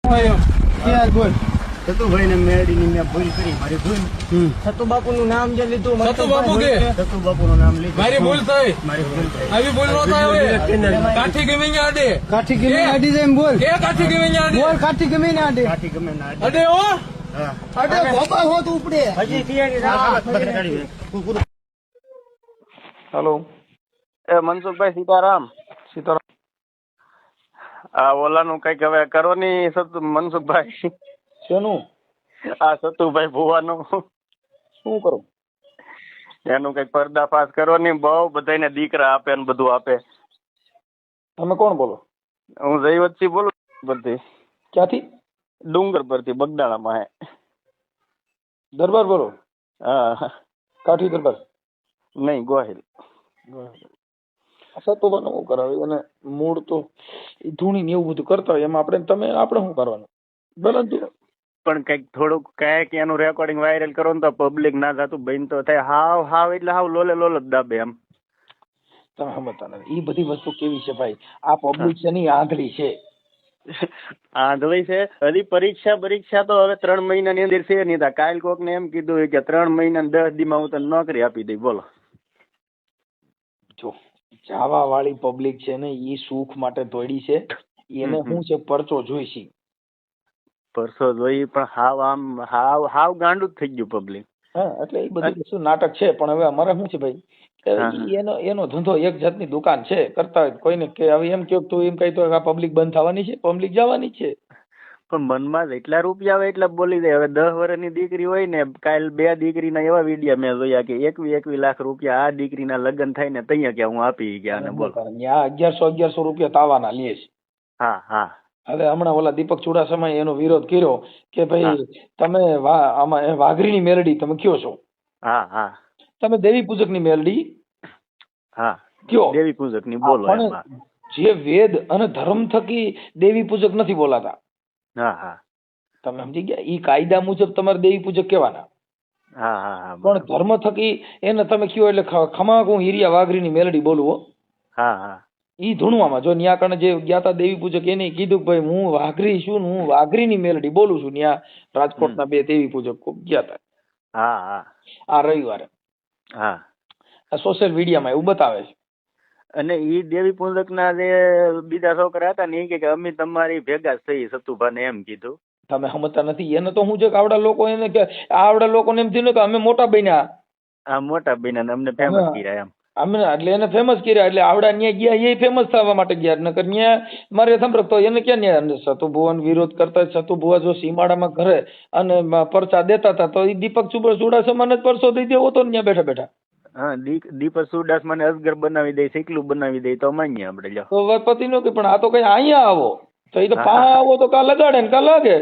યાર બોલ સતુભાઈ ને મેળીની મેં ભૂલ કરી, મારી ભૂલ. સતુ બાપુ નું નામ જે લીધું સતુ બાપુ કે સતુબાપુ નું નામ લીધું. મારી ભૂલ થઈ, મારી ભૂલ થઈ. આવી ભૂલ નો થાય હવે. કાઠી ગમી ને આડે, કાઠી ગમે આડી જાય એમ બોલ કે કાઠી ગમી ને આડે, બોલ કાઠી ગમે ને આડી કાઠી ગમે ના આડે. અડે ઓ હા. આડે ગોપા હોત ઉપડે હજી તૈયારી રાખો. હેલો, એ મનસુખભાઈ સીતારામ. સીતારામ. આ ઓલાનું કઈક હવે કરો ની મનસુખભાઈ, શેનું? આ સતુભાઈ ભુવાનું શું કરું? એનું કઈક પર્દાફાશ કરો ની. બહુ બધાને દીકરા આપે ને બધું આપે. તમે કોણ બોલો? હું જયવતસિંહ બોલું પરથી, ક્યાંથી? ડુંગર પરથી, બગદાણામાં હે. દરબાર બોલો? હા, કાઠી દરબાર? નહીં, ગોહિલ. સતુબાને શું કરાવે? અને મૂળ તો ઈ ધૂણી ને એવું બધું કરતા હોય, એમાં આપણે શું કરવાનું? પરંતુ પણ કઈક થોડુંક કઈક એનું રેકોર્ડિંગ વાયરલ કરો ને તો પબ્લિક ના થતું બન તો થાય. હાવ હાવ એટલે હાવ લોલે લોલ જ દાબે એમ. તમે સમજતા નથી. ઈ બધી વસ્તુ કેવી છે ભાઈ? આ પબ્લિક છે ની આંધળી છે. આંધળી છે. હજી પરીક્ષા તો હવે 3 મહિનાની અંદર છે નહીં. કાલ કોક ને એમ કીધું કે 3 મહિના 10 દીમાં હું તને નોકરી આપી દઈ. બોલો, જો જાવા વાળી પબ્લિક છે ને, ઈ સુખ માટે દોડી છે. એને શું છે, પરચો જોઈશી. પરસો જોઈ પણ હાવ આમ હાવ ગાંડું જ થઈ ગયું પબ્લિક. હા, એટલે એ બધી વસ્તુ નાટક છે. પણ હવે અમારે શું છે ભાઈ, એનો ધંધો એક જાતની દુકાન છે, કરતા હોય કોઈને કે હવે એમ કહો તું એમ કહી તો આ પબ્લિક બંધ થવાની છે? પબ્લિક જવાની છે. પણ મનમાં જેટલા રૂપિયા આવે એટલા બોલી દે. હવે 10 વર્ષની દીકરી હોય ને, કાલ 2 દીકરીના એવા વિડીયા મેં જોયા કે 21 લાખ રૂપિયા આ દીકરીના લગ્ન થાય ને તૈયા કે હું આપી ગયા. ને બોલો, ત્યાં 1100 રૂપિયા તાવાના લે છે. હા હા. હવે હમણાં ઓલા દીપક ચુડાસમાએ એનો વિરોધ કર્યો કે ભાઈ તમે આમાં વાઘરીની મેલડી તમે કયો છો? હા હા. તમે દેવી પૂજક ની મેલડી હા કયો? દેવી પૂજક ની બોલો. જે વેદ અને ધર્મ થકી દેવી પૂજક નથી બોલાતા. હા હા. તમે સમજી ગયા? ઈ કાયદા મુજબ તમારે દેવી પૂજક કહેવાના. હા હા. પણ ધર્મ થકી એને તમે કયો એટલે ખમાક હું હિરિયા વાઘરીની મેલડી બોલું હો. હા હા. ઈ ધૂણવામાં જો ન્યા કણે જે જ્ઞાતા દેવી પૂજક એને કીધું કે ભાઈ હું વાઘરી છું, હું વાઘરીની મેલડી બોલું છું. ન્યા રાજકોટના 2 દેવી પૂજક ગયા હતા. હા હા. આ રવિવારે. હા. આ સોશિયલ મીડિયામાં એવું બતાવે છે. અને ઈ દેવી પૂજક ના જે બીજા છોકરા હતા ને એ કે અમે તમારી ભેગા જ થઈ. સતુભાને એમ કીધું. તમે સમજતા નથી. એને તો હું છે કે આવડા લોકો એને કે આવડા લોકોને એમ થયું કે અમે મોટા બન્યા. આ મોટા બન્યા અમને ફેમસ કર્યા એમ. અમે એટલે એને ફેમસ કર્યા. એટલે આવડા ન્યા ગયા એ ફેમસ થવા માટે ગયા. નકર ન્યા મારે સાંભળતો એને ક્યાં ન્યા સતુભુવન વિરોધ કરતા. સતુભુવા જો સીમાડામાં ઘરે અને પરચા દેતા હતા તો એ દીપક ચુડાસમાને જ પરસો દઈ દેવો તો ન્યા બેઠા બેઠા. હા, દીપક ચુડાસમાને અસગર બનાવી દે, શીકલું બનાવી દે તો માન્ય આપણે લ્યો. તો પતિ નો કે પણ આ તો કઈ અહીંયા આવો તો એ તો પા આવો તો કા લગાડે ને કા લાગે.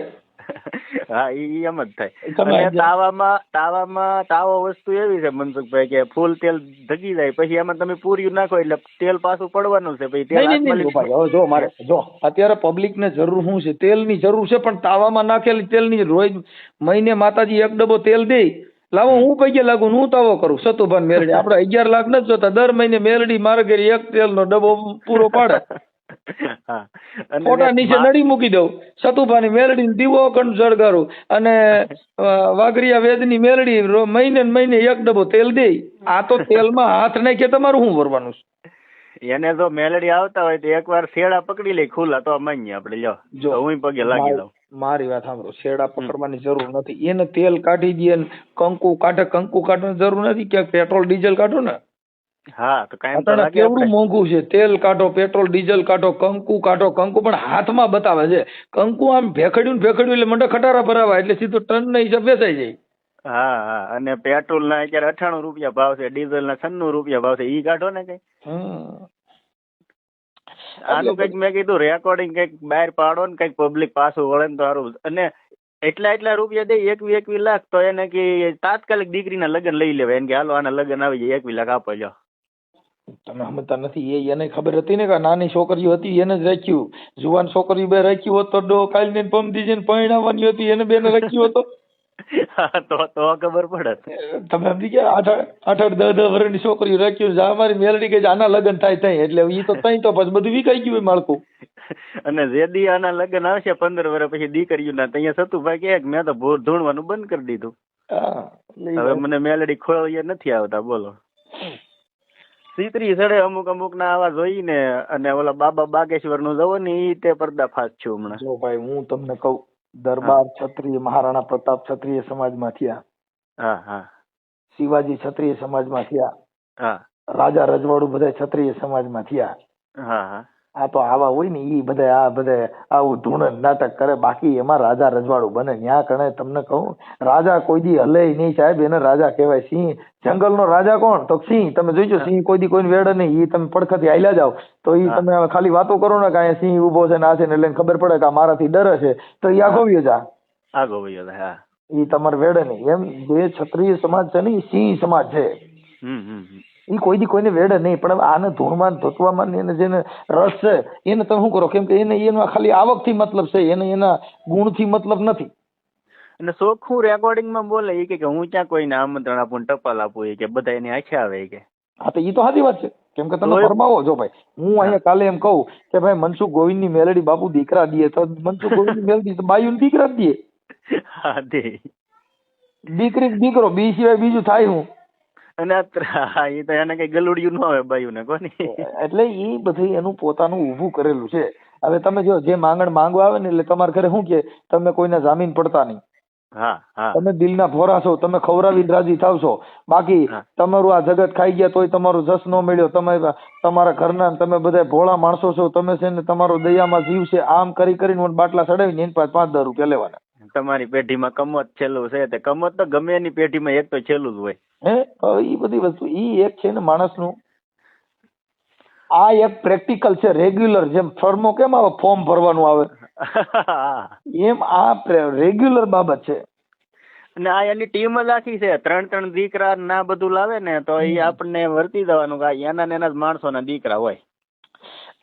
હા, ઈ એમ જ થાય. અને તાવો વસ્તુ એવી છે મનસુખભાઈ કે ફૂલ તેલ ધગી જાય પછી એમાં તમે પૂર્યું નાખો એટલે તેલ પાછું પડવાનું છે. પછી જો મારે જો અત્યારે પબ્લિક ને જરૂર શું છે? તેલની જરૂર છે. પણ તાવામાં નાખેલી તેલની રોજ મહિને માતાજી 1 ડબ્બો તેલ દે. લાવો હું પૈકે લાગુ હું તાવો કરું. સતુભાન મેલડી આપણે 11 લાખ નથી જોતા. દર મહિને મેલડી મારે ઘરે 1 તેલનો ડબ્બો પૂરો પાડે. ફોટા નીચે નડી મૂકી દઉં. સતુભાની મેલડી દીવો કંડ જળગારું અને વાઘરિયા વેદની મેલડી મહિને 1 ડબ્બો તેલ દે. આ તો તેલમાં હાથ નાખે તમારું શું ભરવાનું છે? એને જો મેલડી આવતા હોય તો એકવાર શેડા પકડી લે ખુલ્લા તો માન્ય આપણે લ્યો. જો હું પગે લાગી દઉં. મારી વાત સાંભળો. શેડા પકડવાની જરૂર નથી. એને તેલ કાઢી દે, કંકુ કાઢવાની જરૂર નથી. કે પેટ્રોલ ડીઝલ કાઢો ને. હા, તો કાંઈ તો લાગે. કેવડું મોંઘું છે. તેલ કાઢો, પેટ્રોલ ડીઝલ કાઢો, કંકુ કાઢો. કંકુ પણ હાથમાં બતાવે છે. કંકુ આમ ભેખડ્યું એટલે મંડે ખટારા ભરાવા એટલે સીધું ટન ના હિસાબ વેચાઈ જાય. હા હા. અને પેટ્રોલ ના અત્યારે 98 રૂપિયા ભાવ છે, ડીઝલ ના 96 રૂપિયા ભાવ છે. ઈ કાઢો ને કઈ. આનું કઈક મેં કીધું રેકોર્ડિંગ કઈક બહાર પાડો ને કઈક પબ્લિક પાછું વળે ને તો સારું. અને એટલા રૂપિયા દે 21 લાખ તો એને કે તાત્કાલિક દીકરીના લગ્ન લઈ લેવાય. એને કે હાલો આના લગ્ન આવી જાય 21 લાખ આપો લ્યો. તમે સમજતા નથી. એને ખબર હતી ને કે નાની છોકરીઓ હતી એને જ રાખ્યું. જુવાન છોકરીઓ બે રાખ્યું હોત તો કાલ ને પમદી જઈને પરણાવવાની હતી એને બેને રાખ્યું હતો. હા, તો ખબર પડે. તમે સમજી ગયા? 8-10 વર્ષની છોકરીઓ રાખ્યું છે. આ મારી મેલડી કે આના લગ્ન થાય તઈ, એટલે ઈ તો તઈ તો પછી બધું વિકાઈ ગયું હોય માળખું. અને જે દી આના લગ્ન આવશે 15 વર્ષ પછી દીકરીઓના, ત્યાં સતુભાઈ કહે કે મેં તો ભૂર ધૂણવાનું બંધ કરી દીધું. હા, એટલે હવે મને મેલડી ખોળીએ નથી આવતા, બોલો. સીતરી સડે અમુક ના આવા જોઈને, અને ઓલા બાબા બાગેશ્વર નું જવો ને ઈ તે પર્દાફાશ છું હમણાં. જો ભાઈ હું તમને કહું, દરબાર ક્ષત્રિય મહારાણા પ્રતાપ ક્ષત્રિય સમાજમાં થયા, હા હા શિવાજી ક્ષત્રિય સમાજમાં થયા, હા રાજા રજવાડું બધા ક્ષત્રિય સમાજમાં થયા. હા હા આ તો આવા હોય ને ઈ બધા આવું ધૂણ નાટક કરે, બાકી એમાં રાજા રજવાડું બને. ન્યા કણે તમને કહું, રાજા કોઈ દી હલે નહીં સાહેબ, એને રાજા કહેવાય. સિંહ જંગલનો રાજા કોણ? તો સિંહ. તમે જોઈજો, સિંહ કોઈ દી કોઈને વેડે નહીં. ઈ તમે પડખેથી હાલ્યા જાવ તો ઈ તમે ખાલી વાતો કરો ને કે અહીંયા સિંહ ઉભો છે ને આ છે ને, એટલે એને ખબર પડે કે આ મારાથી ડરે છે, તો ઈ આગો વ્યો જા. આગો વયો જાય. હા ઈ તમારે વેડે નહીં. એમ જે ક્ષત્રિય સમાજ છે ને ઈ સિંહ સમાજ છે. ઈ કોઈ દી કોઈને વેડે નહીં. પણ આને ધૂળમાં ધોતવામાં એને જેને રસ છે એને તમે શું કરો? કેમ કે એને એનો ખાલી આવકથી મતલબ છે, એને એના ગુણથી મતલબ નથી. અને ચોખ્ખું રેકોર્ડિંગ માં બોલે ઈ કે હું ક્યાં કોઈને આમંત્રણ આપું ને ટપાલ આપું, કે બધા એની આંખે આવે કે. હા, તો ઈ તો સાચી વાત છે. કેમ કે તમે ફરમાવો. જો ભાઈ હું અહીંયા કાલે એમ કહું કે ભાઈ મનસુખ ગોવિંદ ની મેલડી બાપુ દીકરા દે, તો મનસુખ ગોવિંદ ની મેલડી બાયુ ને દીકરા જ દે. હા દે. દીકરી દીકરો બી સિવાય બીજું થાય હું. અને એ તો એને કઈ ગલુડિયું ન આવે બાયુ ને કોની. એટલે ઈ બધું એનું પોતાનું ઊભું કરેલું છે. હવે તમે જો જે માંગણ માંગવા આવે ને, એટલે તમારે ઘરે શું કે તમે કોઈને જામીન પડતા નહીં. હા હા તમે દિલના ભોરા છો, તમે ખવરાવીને રાજી થાવ છો. બાકી તમારું આ જગત ખાઈ ગયા તોય તમારો જસ ન મળ્યો. તમે તમારા ઘરના તમે બધા ભોળા માણસો છો, તમે છે ને તમારો દયામાં જીવ છે, આમ કરી કરીને બાટલા ચડાવીને એની પાસે 5-10 રૂપિયા લેવાના. તમારી પેઢીમાં કમત છેલ્લું છે, તે કમત તો ગમે એની પેઢીમાં એક તો છેલ્લું જ હોય. ઈ બધી વસ્તુ ઈ એક છે ને માણસનું. આ એક પ્રેક્ટિકલ છે, રેગ્યુલર. જેમ ફોર્મો કેમ આવે, ફોર્મ ભરવાનું આવે, એમ આ રેગ્યુલર બાબત છે. અને આ એની ટીમ જ આખી છે. 3 દીકરા ના બધું લાવે ને તો એ આપણને વર્તી દેવાનું કે એના ને એના જ માણસોના દીકરા હોય.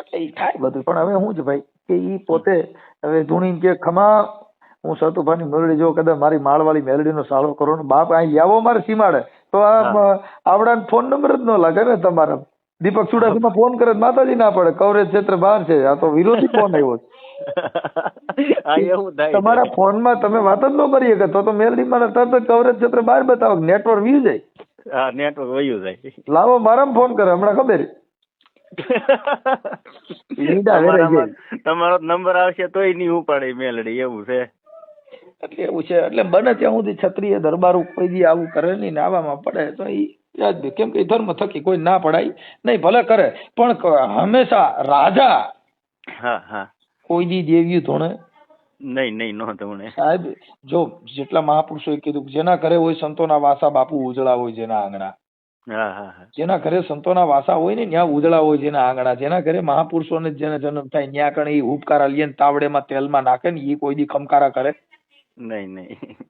એટલે ઈ થાય બધું. પણ હવે શું છે ભાઈ કે ઈ પોતે હવે ધૂણી કે ખમા હું સતુભાની મેલડી જો કદાચ મારી માળવાળી મેલડીનો સાળો કરો ને બાપ અહીં આવો મારે સીમાડે તો આવડા ફોન નંબર જ ન લાગે ને તમારા. દીપક ચુડાસમા ફોન કરે માતાજી ના પડે, કવરેજ ક્ષેત્ર બહાર છે, આ તો વિરોધી ફોન આવ્યો છે. તમારા ફોનમાં તમે વાત જ ન કરી શકે તો મેલડી મારે તરત જ કવરેજ ક્ષેત્ર બહાર બતાવો, નેટવર્ક વી જાય. હા નેટવર્ક વયું જાય. લાવો મારામાં ફોન કરે હમણાં ખબર. તમારો નંબર આવશે તોય નહીં ઉપાડે મેલડી, એવું છે. એટલે એવું છે. એટલે બને ત્યાં સુધી ક્ષત્રિય દરબારું કોઈ દી આવું કરે નહીં ને આવામાં પડે તો ઈ યાદ દે. કેમ કે ધર્મ થકી કોઈ ના પડાય નહીં, ભલે કરે પણ હંમેશા રાજા કોઈ દી દેવીઓ ધોણે નહીં નો ધોણે. સાહેબ જો જેટલા મહાપુરુષોએ કીધું જેના ઘરે હોય સંતોના વાસા બાપુ ઉજળા હોય જેના આંગણા. જેના ઘરે સંતોના વાસા હોય ને ત્યાં ઉજળા હોય જેના આંગણા. જેના ઘરે મહાપુરુષોને જેને જન્મ થાય ત્યાં કણે ઈ ઉપકારા લઈએ તાવડેમાં તેલમાં નાખે ને ઈ કોઈ દી ખમકારા કરે નહીં.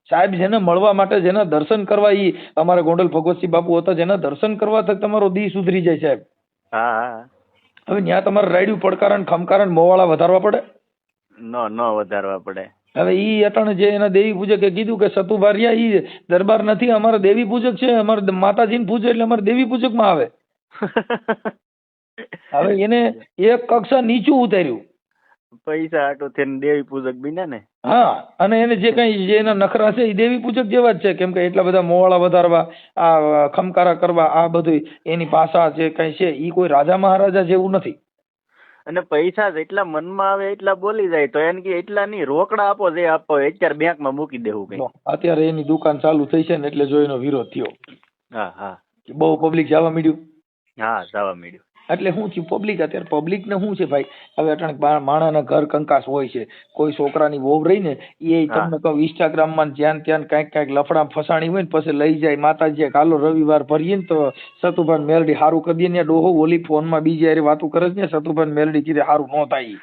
સાહેબ જેને મળવા માટે, જેના દર્શન કરવા, ઈ અમારા ગોંડલ ભગવતસિંહ બાપુ હતા, જેના દર્શન કરવા તક તમારો દી સુધરી જાય સાહેબ. હવે ત્યાં તમારે રાયડું પડકારા ને ખમકારા ને મોવાળા વધારવા પડે? ન વધારવા પડે. હવે ઈ અટાણે જે એના દેવી પૂજકે કીધું કે સતુભારિયા ઈ દરબાર નથી, અમારા દેવી પૂજક છે, અમારે માતાજીને પૂજે એટલે અમારે દેવી પૂજક માં આવે. હવે એને એક કક્ષા નીચું ઉતાર્યું. પૈસા આટો થઈને દેવી પૂજક બન્યા ને. હા, અને એને જે કઈ જે એના નખરા છે એ દેવી પૂજક જેવા જ છે. કેમ કે એટલા બધા મોવાળા વધારવા, આ ખમકારા કરવા, આ બધું એની ભાષા જે કઈ છે ઈ કોઈ રાજા મહારાજા જેવું નથી. અને પૈસા જેટલા મનમાં આવે એટલા બોલી જાય તો એને કે એટલા નહીં, રોકડા આપો જે આપો અત્યારે બેંકમાં મૂકી દેવું કઈ. અત્યારે એની દુકાન ચાલુ થઈ છે ને એટલે જો એનો વિરોધ થયો. બહુ પબ્લિક જવા મળ્યું. જવા મળ્યું. એટલે શું થયું, પબ્લિક અત્યારે પબ્લિક ને શું છે ભાઈ, હવે અટાણે માણાના ઘર કંકાસ હોય છે. કોઈ છોકરાની વહુ રહી ને એ તમને કહું ઇન્સ્ટાગ્રામ માં જ્યાં ત્યાં કઈક લફડા ફસાણી હોય ને પછી લઈ જાય માતાજી કાલો રવિવાર ભરીએ ને તો સતુભાઈ મેલડી હારું કરી દે ને ડોહો ઓલી ફોન માં બીજી હારે વાતું કરે છે ને સતુભાઈ મેલડી કીધે હારું ન થાય.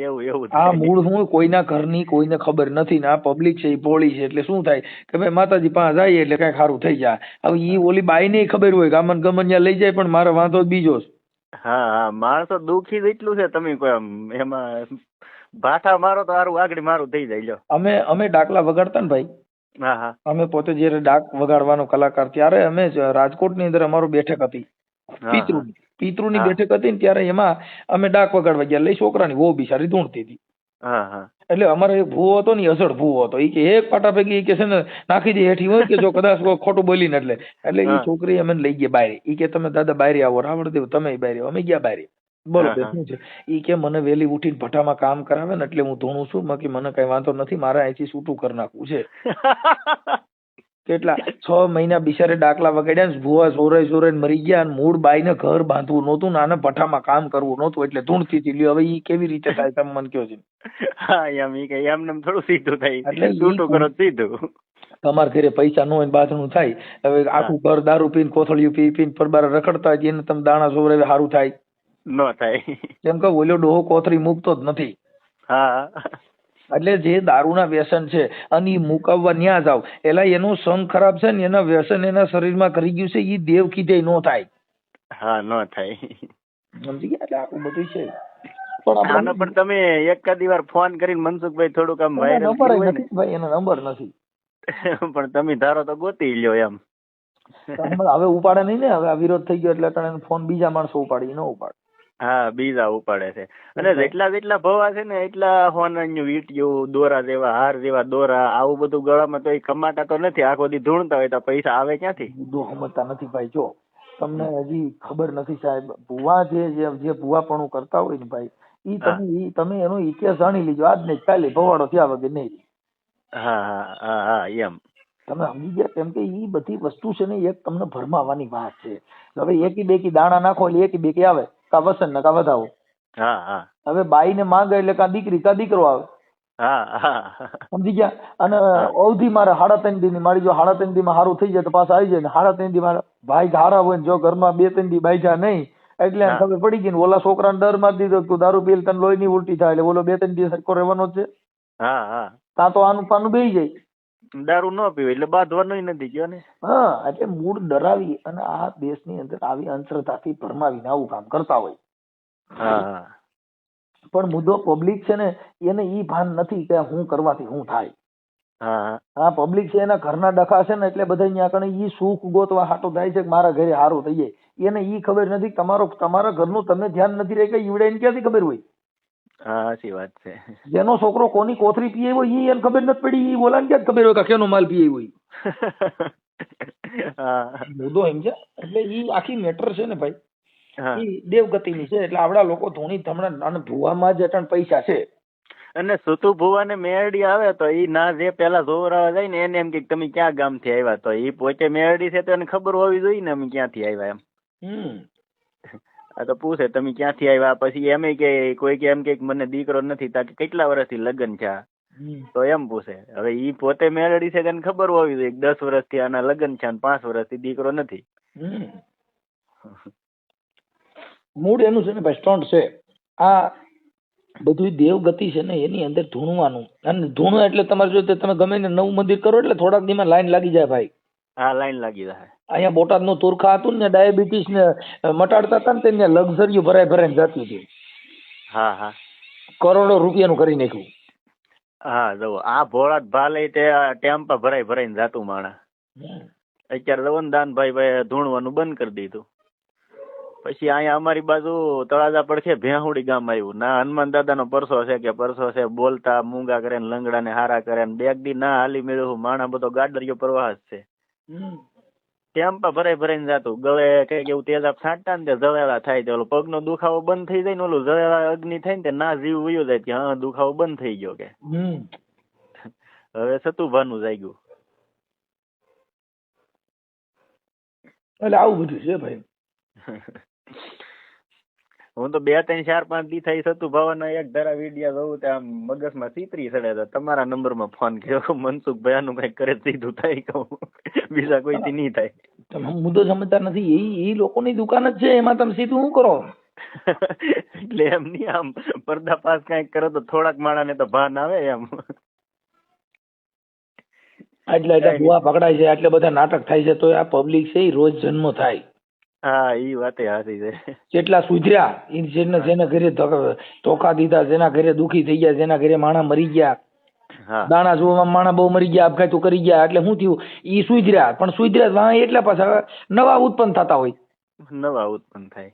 એવું આ મૂળ હું કોઈના ઘરની કોઈને ખબર નથી ને આ પબ્લિક છે એ ભોળી છે. એટલે શું થાય કે ભાઈ માતાજી પાસે જાય એટલે કઈક હારું થઈ જાય. હવે ઈ ઓલી બાઈ ને ખબર હોય ગામન ગમન ત્યાં લઈ જાય પણ મારે વાંધો બીજો. માણસો દુઃખી જ એટલું છે. તમે કોઈ એમાં ભાઠા મારો તો સારું આગળ મારું થઈ જાય. અમે ડાકલા વગાડતા ને ભાઈ, હા હા અમે પોતે જયારે ડાક વગાડવાનો કલાકાર ત્યારે અમે રાજકોટની અંદર અમારું બેઠક હતી પિતૃની હા. બેઠક હતી ને ત્યારે એમાં અમે ડાક વગાડવા ગયા લઈ છોકરાની વહુ બિચારી ધૂણતી હતી. હા હા એટલે અમારે એક ભૂવો હતો ને અસડ ભૂવો હતો. ઈ કે એક પાટા પૈકી ઈ કે છે ને નાખી દે હેઠી હોય કે જો કદાચ કોઈ ખોટું બોલીને એટલે ઈ હા. છોકરી અમે લઈ ગયા બારે. ઈ કે તમે દાદા બારે આવો રાવણદેવ તમે બારે આવો. અમે ગયા બારે. બોલો હા, બે હા. શું છે? ઈ કે મને વેલી ઉઠીને ભઠ્ઠામાં કામ કરાવે ને એટલે હું ધૂણું છું. બાકી મને કઈ વાંધો નથી. મારે અહીંથી છૂટું કરી નાખવું છે. કેટલા 6 મહિના બિચારે ડાકલા વગાડ્યા ને ભૂવા જોરે જોરે મરી ગયા અને મૂળ બાઈને ઘર બાંધવું નહોતું ને આને ભઠ્ઠામાં કામ કરવું નહોતું એટલે ધૂણતી હતી. લ્યો હવે ઈ કેવી રીતે થાય તમે મને કહો છો. હા એમ ઈ કે એમને થોડું સીધું થાય એટલે ઈ છૂટું કરો તો સીધું. તમારા ઘરે પૈસા ન હોય ને બાથણું થાય હવે આખું ઘર દારૂ પીને કોથળિયું પી પીને પરબાર રખડતા હોય એને તમે દાણા સોવરાવે સારું થાય ન થાય. કેમ કે ઓલો ડોહો કોથળી મૂકતો જ નથી. હા એટલે જે દારૂના વ્યસન છે અને ઈ મુકાવવા ન્યા જાવ એલા એનો સંગ ખરાબ છે ને એના વ્યસન એના શરીરમાં કરી ગયું છે ઈ દેવ કીધે નો થાય. હા ન થાય. સમજી ગયા એટલે આખું બધું છે. આનો પણ તમે એકાદી વાર ફોન કરીને મનસુખભાઈ થોડુંક આમ વાયરલ નંબર કર્યું હોય નથી ભાઈ, એનો નંબર નથી. ને પણ તમે ધારો તો ગોતી લ્યો એમ. હવે ઉપાડે નહીં ને, હવે આ વિરોધ થઈ ગયો એટલે તને ફોન બીજા માણસો ઉપાડી ન ઉપાડે. હા બીજા ઉપાડે છે અને જેટલા ભવા છે ને એટલા હોનાનું વીંટિયું દોરા જેવા હાર જેવા દોરા આવું બધું ગળામાં તો એ કમાતા તો નથી. આખો દી ધૂણતા હોય તો પૈસા આવે ક્યાંથી? મુદ્દો સમજતા નથી ભાઈ. જો તમને હજી ખબર નથી સાહેબ, ભુવા જે ભુવાપણું કરતા હોય ને ભાઈ તમે એનો ઇતિહાસ જાણી લીજો. આજ ને કાલે ભવાડો થયા વગર નહીં. હા હા હા હા એમ તમે સમજી ગયા? કેમ કે ઈ બધી વસ્તુ છે ને એક તમને ભરમાવાની વાત છે. હવે એકી બેકી દાણા નાખો એટલે એકી બેકી આવે, કા વસન ને કા વધાવો. હા હા હવે બાઈ ને માંગે એટલે કા દીકરી કા દીકરો આવે. હા હા સમજી ગયા? અને અવધિ મારે 3.5 દી ની મારી જો 3.5 દી માં સારું થઈ જાય તો પાછા આવી જાય ને 3.5 દી મારા ભાઈ હારા હોય ને જો ઘરમાં 2-3 દી બાઈજા નહીં એટલે એને ખબર પડી ગઈ ને ઓલા છોકરાને ડર મારી દીધો તું દારૂ પીલ તને લોહી ની ઉલટી થાય એટલે ઓલો 2-3 દી સરખો રહેવાનો જ છે. હા હા ત્યાં તો આનું પાનું બેહી જાય. દારૂ ન પીવે એટલે બાંધવાનું નથી ગયો ને. હા એટલે મૂળ ડરાવી અને આ દેશની અંદર આવી અંધશ્રદ્ધાથી ભરમાવીને આવું કામ કરતા હોય. હા પણ મુદ્દો પબ્લિક છે ને એને ઈ ભાન નથી કે હું કરવાથી શું થાય. હા હા પબ્લિક છે એના ઘરના ડખા છે ને એટલે બધા અહીંયા કણે ઈ સુખ ગોતવા હાટો થાય છે કે મારા ઘરે સારું થઈ જાય. એને ઈ ખબર નથી તમારા ઘરનું તમે ધ્યાન નથી રહે કે ઈવડે ક્યાંથી ખબર હોય. હા સાચી વાત છે. જેનો છોકરો કોની કોથરી પીએ હોય ઈ એને ખબર નથી પડી. ઈ બોલાને ક્યાં ખબર હોય કે કેનો માલ પીએ હોય. હા મુદ્દો એમ છે. એટલે ઈ આખી મેટર છે ને ભાઈ હા ઈ દેવગતિની છે. એટલે આવડા લોકો ધોણી ધમણા અને ભુવામાં જ અટણ પૈસા છે. અને સુતુ ભુવા ને મેરડી આવે તો ઈ ના જે પેલા જોવરાવા જાય ને એને એમ કે તમે ક્યાં ગામ થી આવ્યા, તો ઈ પોતે મેરડી છે તો એને ખબર હોવી જોઈએ ને અમે ક્યાંથી આવ્યા એમ. આ તો પૂછે તમે ક્યાંથી આવ્યા, પછી એમ કે કોઈ કે એમ કે મને દીકરો નથી તાકે કેટલા વર્ષથી લગ્ન છે તો એમ પૂછે. હવે ઈ પોતે મેરડી છે તેને ખબર હોવી જોઈએ 10 વર્ષથી આના લગ્ન છે અને 5 વર્ષથી દીકરો નથી. મૂળ એનું છે ને ભાઈ સ્ટન્ટ છે. આ બધું દેવગતિ છે ને એની અંદર ધૂણવાનું. અને ધૂણો એટલે તમારે જો તમે ગમે ને નવું મંદિર કરો એટલે થોડાક દીમાં લાઈન લાગી જાય ભાઈ. હા લાઈન લાગી જાય. અહીંયા બોટાદ નું તુરખા હતું ને ડાયાબિટીસ ને મટાડતા હતા ને ત્યાં લક્ઝરીઓ ભરાઈને જતી હતી. હા હા કરોડો રૂપિયાનું કરી નાખ્યું. હા જો આ ભોળાત ભાલે તે ટેમ્પા ભરાઈને જાતું માણા. અત્યારે રવનદાનભાઈ ભાઈ ધૂણવાનું બંધ કરી દીધું. પછી અહીંયા અમારી બાજુ તળાજા પડખે ભેહુડી ગામ આવ્યું. ના હનુમાન દાદા નો પરસો છે બોલતા મૂંગા કરે ને લંગડા ને હારા કરે ને બેગ દી ના હાલી મેળવું માણા બધો ગાડરિયો પ્રવાહ જ છે. ટેમ્પા ભરાઈને જાતું. ગળે કઈક એવું તેજાબ છાંટતા ને તે જળેલા થાય તે ઓલો પગનો દુખાવો બંધ થઈ જાય ને ઓલું જળેલા અગ્નિ થાય ને તે ના જીવ વયો જાય કે હા દુખાવો બંધ થઈ ગયો કે હવે સતુભાનું જાગ્યું. એટલે આવું બધું છે ભાઈ. હું તો 2, 3, 4, 5 દી થઈ સતુભાવના એક ધારા વિડિયા જોઉં ત્યાં મગજમાં ચીતરી ચડે તો તમારા નંબરમાં ફોન કર્યો. મનસુખભાઈ આનું કઈ કરે સીધું થાય કહું, બીજા કોઈથી નહીં થાય. તમે મુદ્દો સમજતા નથી. એ લોકોની દુકાન જ છે, એમાં તમે સીધું શું કરો? એટલે એમ નહીં, આમ પર્દાફાશ કઈક કરો તો થોડાક માણાને તો ભાન આવે એમ. એટલે ભુવા પકડાય છે, આટલે બધા નાટક થાય છે તો આ પબ્લિક છે એ રોજ જન્મ થાય. હા ઈ વાતે હાચી છે. કેટલા સુધર્યા જેના ઘરે ધોકા દીધા, જેના ઘરે દુખી થઈ ગયા, જેના ઘરે માણા મરી ગયા. હા દાણા જોવામાં માણા બહુ મરી ગયા, આપઘાતો કરી ગયા, એટલે શું થયું? ઈ સુધર્યા, પણ સુધર્યા વાં એટલા પાછા નવા ઉત્પન્ન થતા હોય. નવા ઉત્પન્ન થાય.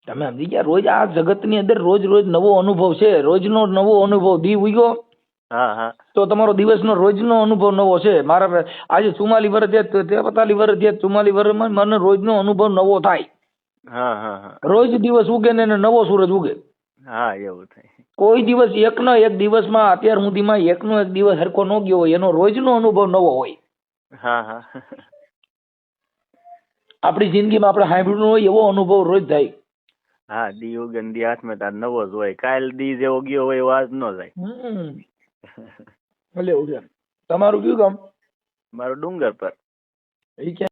તમે સમજી ગયા? રોજ આ જગતની અંદર રોજ રોજ નવો અનુભવ છે, રોજનો નવો અનુભવ. દી ઉગ્યો હા હા તો તમારો દિવસનો રોજનો અનુભવ નવો છે. મારા આજે 44 વર્ષ થયા, 43 વર્ષ થયા, 44 વર્ષમાં મને રોજનો અનુભવ નવો થાય. હા હા હા રોજ દિવસ ઉગે ને એને નવો સૂરજ ઉગે. હા એવું થાય. કોઈ દિવસ એકનો એક દિવસમાં અત્યાર સુધીમાં એકનો એક દિવસ હરખો ન ગયો હોય, એનો રોજનો અનુભવ નવો હોય. હા હા આપણી જિંદગીમાં આપણે સાંભળ્યું હોય એવો અનુભવ રોજ થાય. હા દી ઉગન દી હાથમાં તાર નવો જ હોય. કાલ દી જેવો ગયો હોય એવો આજ ન જાય. ભલે એવું છે. તમારું કયું ગામ? મારું ડુંગર પર. એ ક્યાં?